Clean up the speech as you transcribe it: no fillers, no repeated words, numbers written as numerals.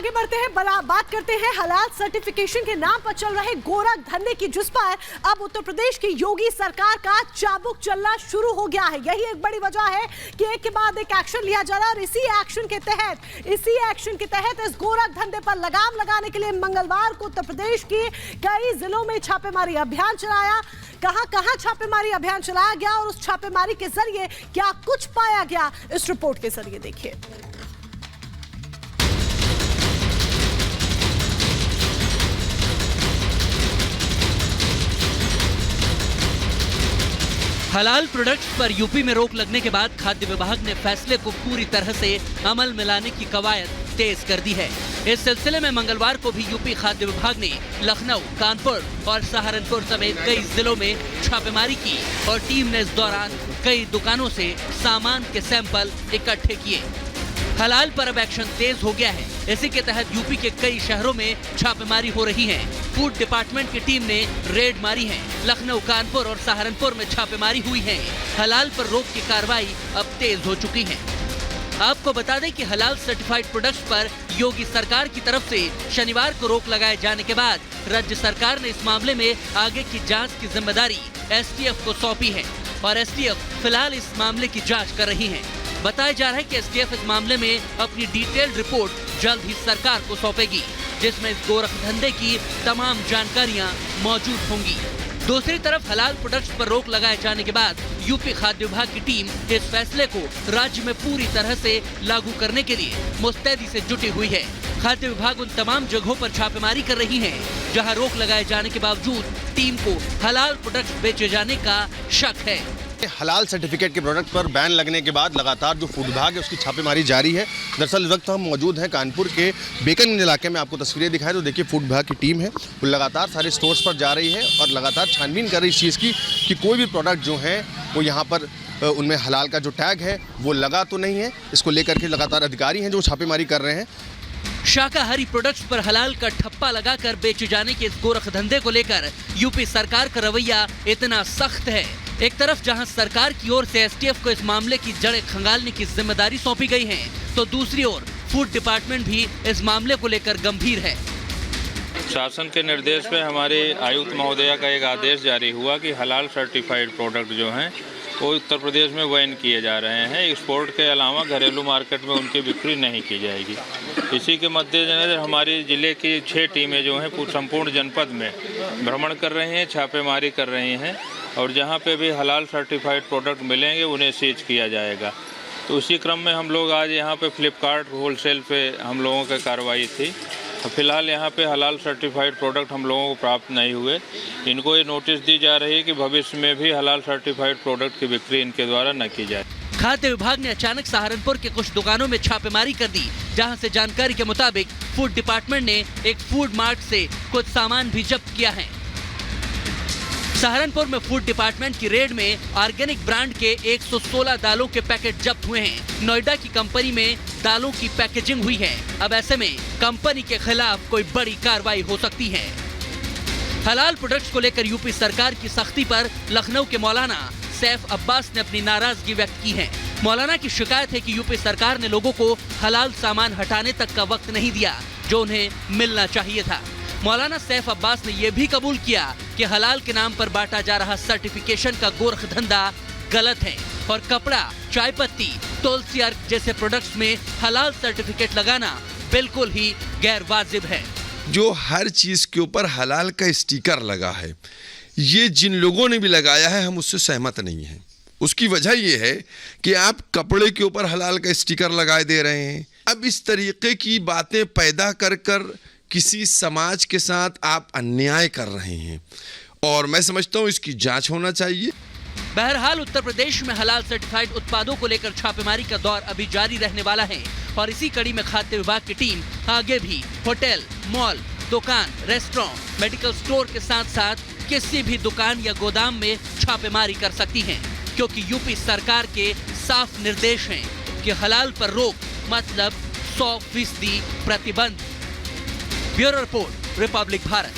आगे बढ़ते हैं, बात करते हैं हलाल सर्टिफिकेशन के नाम पर चल रहे गोरख धंधे की, जिस पर अब उत्तर प्रदेश की योगी सरकार का चाबुक चलना शुरू हो गया है। यही एक बड़ी वजह है कि एक के बाद एक एक्शन लिया जा रहा है और इसी एक्शन के तहत इस गोरख धंधे पर लगाम लगाने के लिए मंगलवार को उत्तर प्रदेश की कई जिलों में छापेमारी अभियान चलाया। कहां छापेमारी अभियान चलाया गया और उस छापेमारी के जरिए क्या कुछ पाया गया, इस रिपोर्ट के जरिए देखिए। हलाल प्रोडक्ट्स पर यूपी में रोक लगने के बाद खाद्य विभाग ने फैसले को पूरी तरह से अमल में लाने की कवायद तेज कर दी है। इस सिलसिले में मंगलवार को भी यूपी खाद्य विभाग ने लखनऊ, कानपुर और सहारनपुर समेत कई जिलों में छापेमारी की और टीम ने इस दौरान कई दुकानों से सामान के सैंपल इकट्ठे किए। हलाल पर अब एक्शन तेज हो गया है। इसी के तहत यूपी के कई शहरों में छापेमारी हो रही है। फूड डिपार्टमेंट की टीम ने रेड मारी है। लखनऊ, कानपुर और सहारनपुर में छापेमारी हुई है। हलाल पर रोक की कार्रवाई अब तेज हो चुकी है। आपको बता दें कि हलाल सर्टिफाइड प्रोडक्ट्स पर योगी सरकार की तरफ से शनिवार को रोक लगाए जाने के बाद राज्य सरकार ने इस मामले में आगे की जांच की जिम्मेदारी एसटीएफ को सौंपी है और एसटीएफ फिलहाल इस मामले की जांच कर रही है। बताया जा रहा है कि एसटीएफ इस मामले में अपनी डिटेल्ड रिपोर्ट जल्द ही सरकार को सौंपेगी, जिसमें इस गोरख धंधे की तमाम जानकारियां मौजूद होंगी। दूसरी तरफ हलाल प्रोडक्ट्स पर रोक लगाए जाने के बाद यूपी खाद्य विभाग की टीम इस फैसले को राज्य में पूरी तरह से लागू करने के लिए मुस्तैदी से जुटी हुई है। खाद्य विभाग उन तमाम जगहों पर छापेमारी कर रही है जहां रोक लगाए जाने के बावजूद टीम को हलाल प्रोडक्ट्स बेचे जाने का शक है। हलाल सर्टिफिकेट के प्रोडक्ट पर बैन लगने के बाद लगातार जो फूड विभाग है उसकी छापेमारी जारी है। दरअसल इस वक्त हम मौजूद हैं कानपुर के बेकनगंज इलाके में। आपको तस्वीरें दिखाएं तो देखिए फूड विभाग की टीम है वो लगातार सारे स्टोर्स पर जा रही है और लगातार छानबीन कर रही इस चीज़ की कि कोई भी प्रोडक्ट जो है वो यहाँ पर उनमें हलाल का जो टैग है वो लगा तो नहीं है। इसको लेकर के लगातार अधिकारी हैं जो छापेमारी कर रहे हैं। शाकाहारी प्रोडक्ट्स पर हलाल का ठप्पा लगाकर बेचे जाने के इस गोरख धंधे को लेकर यूपी सरकार का रवैया इतना सख्त है। एक तरफ जहां सरकार की ओर से एसटीएफ को इस मामले की जड़ें खंगालने की जिम्मेदारी सौंपी गई है, तो दूसरी ओर फूड डिपार्टमेंट भी इस मामले को लेकर गंभीर है। शासन के निर्देश पे हमारे आयुक्त महोदया का एक आदेश जारी हुआ कि हलाल सर्टिफाइड प्रोडक्ट जो हैं वो उत्तर प्रदेश में बैन किए जा रहे हैं। एक्सपोर्ट के अलावा घरेलू मार्केट में उनकी बिक्री नहीं की जाएगी। इसी के मद्देनजर हमारे ज़िले की 6 टीमें जो हैं संपूर्ण जनपद में भ्रमण कर रही हैं, छापेमारी कर रही हैं और जहां पे भी हलाल सर्टिफाइड प्रोडक्ट मिलेंगे उन्हें सीज किया जाएगा। तो उसी क्रम में हम लोग आज यहां पे फ्लिपकार्ट होलसेल पे हम लोगों की कार्रवाई थी। फिलहाल यहाँ पे हलाल सर्टिफाइड प्रोडक्ट हम लोगों को प्राप्त नहीं हुए। इनको ये नोटिस दी जा रही है कि भविष्य में भी हलाल सर्टिफाइड प्रोडक्ट की बिक्री इनके द्वारा न की जाए। खाद्य विभाग ने अचानक सहारनपुर के कुछ दुकानों में छापेमारी कर दी, जहां से जानकारी के मुताबिक फूड डिपार्टमेंट ने एक फूड मार्ट से कुछ सामान भी जब्त किया है। सहारनपुर में फूड डिपार्टमेंट की रेड में ऑर्गेनिक ब्रांड के 116 दालों के पैकेट जब्त हुए हैं। नोएडा की कंपनी में दालों की पैकेजिंग हुई है। अब ऐसे में कंपनी के खिलाफ कोई बड़ी कार्रवाई हो सकती है। हलाल प्रोडक्ट्स को लेकर यूपी सरकार की सख्ती पर लखनऊ के मौलाना सैफ अब्बास ने अपनी नाराजगी व्यक्त की है। मौलाना की शिकायत है कि यूपी सरकार ने लोगों को हलाल सामान हटाने तक का वक्त नहीं दिया जो उन्हें मिलना चाहिए था। मौलाना सैफ अब्बास ने यह भी कबूल किया कि हलाल के नाम पर बांटा जा रहा सर्टिफिकेशन का गोरख धंधा गलत है और कपड़ा, चाय पत्ती, तुलसी अर्क जैसे प्रोडक्ट्स में हलाल सर्टिफिकेट लगाना बिल्कुल ही गैर वाजिब है। जो हर चीज के ऊपर हलाल का स्टिकर लगा है, ये जिन लोगों ने भी लगाया है हम उससे सहमत नहीं हैं। उसकी वजह ये है कि आप कपड़े के ऊपर हलाल का स्टिकर लगाए दे रहे हैं। अब इस तरीके की बातें पैदा कर कर किसी समाज के साथ आप अन्याय कर रहे हैं और मैं समझता हूं इसकी जांच होना चाहिए। बहरहाल उत्तर प्रदेश में हलाल सर्टिफाइड उत्पादों को लेकर छापेमारी का दौर अभी जारी रहने वाला है और इसी कड़ी में खाद्य विभाग की टीम आगे भी होटल, मॉल, दुकान, रेस्टोरेंट, मेडिकल स्टोर के साथ साथ किसी भी दुकान या गोदाम में छापेमारी कर सकती है, क्योंकि यूपी सरकार के साफ निर्देश हैं कि हलाल पर रोक मतलब 100% प्रतिबंध। Bureau report, Republic Bharat.